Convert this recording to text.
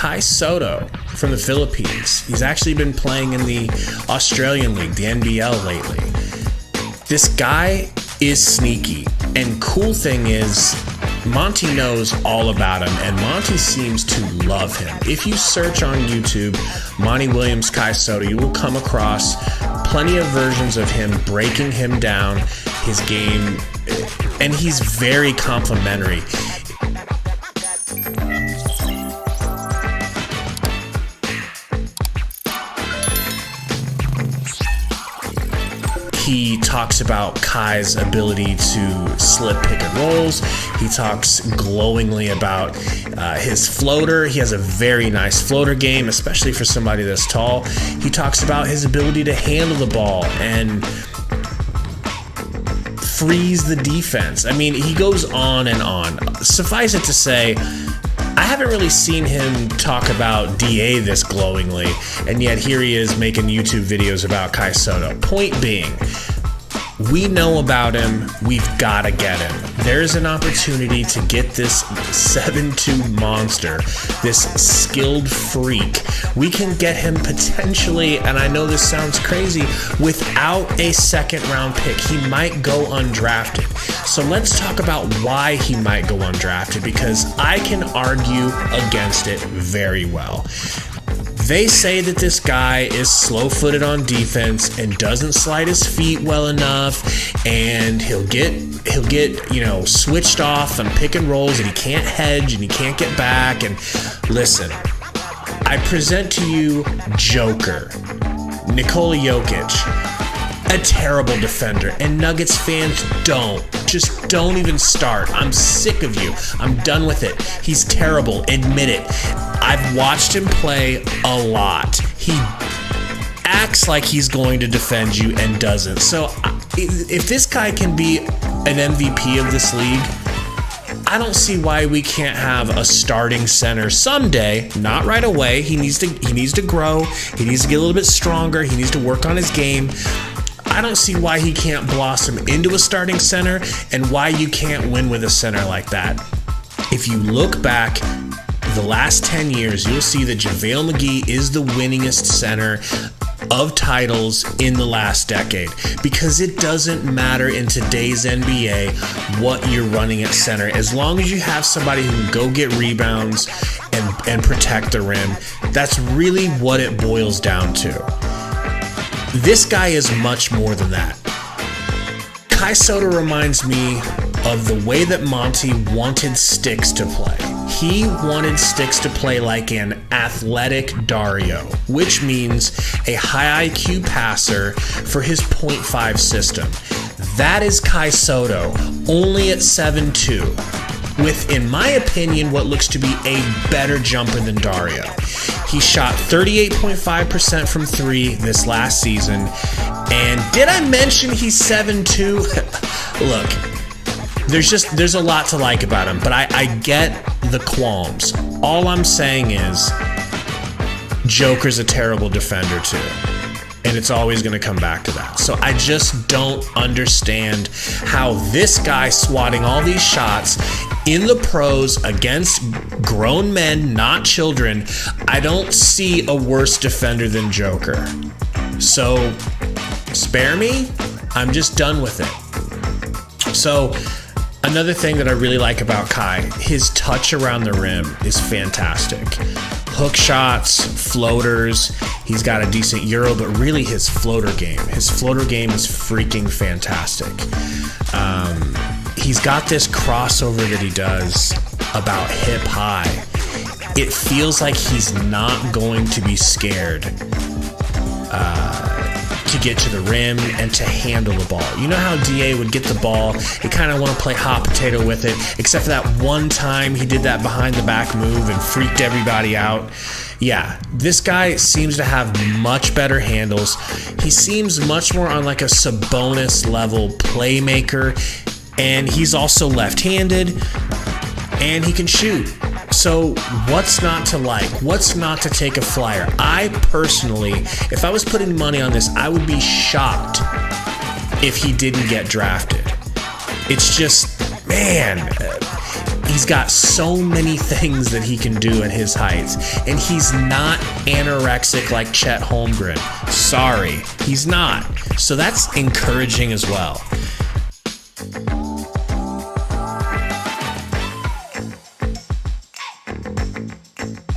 Kai Sotto from the Philippines. He's actually been playing in the Australian League, the NBL lately. This guy is sneaky, and cool thing is Monty knows all about him, and Monty seems to love him. If you search on YouTube, Monty Williams, Kai Sotto, you will come across plenty of versions of him breaking him down, his game, and he's very complimentary. He talks about Kai's ability to slip pick and rolls. He talks glowingly about his floater. He has a very nice floater game, especially for somebody that's tall. He talks about his ability to handle the ball and freeze the defense. I mean, he goes on and on. Suffice it to say, I haven't really seen him talk about DA this glowingly, and yet here he is making YouTube videos about Kai Sotto. Point being, we know about him, we've got to get him. There's an opportunity to get this 7'2" monster, this skilled freak. We can get him potentially, and I know this sounds crazy, without a second round pick. He might go undrafted. So let's talk about why he might go undrafted, because I can argue against it very well. They say that this guy is slow-footed on defense and doesn't slide his feet well enough, and he'll get switched off on pick and rolls, and he can't hedge and he can't get back. And listen, I present to you Joker, Nikola Jokic, a terrible defender, and Nuggets fans just don't even start. I'm sick of you. I'm done with it. He's terrible. Admit it. I've watched him play a lot. He acts like he's going to defend you and doesn't. So if this guy can be an MVP of this league, I don't see why we can't have a starting center someday. Not right away. He needs to grow. He needs to get a little bit stronger. He needs to work on his game. I don't see why he can't blossom into a starting center, and why you can't win with a center like that. If you look back the last 10 years, you'll see that JaVale McGee is the winningest center of titles in the last decade, because it doesn't matter in today's NBA what you're running at center. As long as you have somebody who can go get rebounds and protect the rim, that's really what it boils down to. This guy is much more than that. Kai Sotto reminds me of the way that Monty wanted Sticks to play. He wanted Sticks to play like an athletic Dario, which means a high IQ passer for his .5 system. That is Kai Sotto, only at 7'2", with, in my opinion, what looks to be a better jumper than Dario. He shot 38.5% from three this last season. And did I mention he's 7'2"? Look, there's a lot to like about him, but I get the qualms. All I'm saying is Joker's a terrible defender too. And it's always going to come back to that. So I just don't understand how this guy swatting all these shots in the pros against grown men, not children, I don't see a worse defender than Joker. So spare me. I'm just done with it. So another thing that I really like about Kai, his touch around the rim is fantastic. Hook shots, floaters, he's got a decent Euro, but really his floater game is freaking fantastic. He's got this crossover that he does about hip high. It feels like he's not going to be scared to get to the rim and to handle the ball. You know how DA would get the ball, he kind of want to play hot potato with it, except for that one time he did that behind the back move and freaked everybody out. Yeah, this guy seems to have much better handles. He seems much more on like a Sabonis level playmaker, and he's also left-handed, and he can shoot. So what's not to like? What's not to take a flyer? I personally, if I was putting money on this, I would be shocked if he didn't get drafted. It's just, man, He's got so many things that he can do at his height, and he's not anorexic like Chet Holmgren. Sorry, he's not. So that's encouraging as well.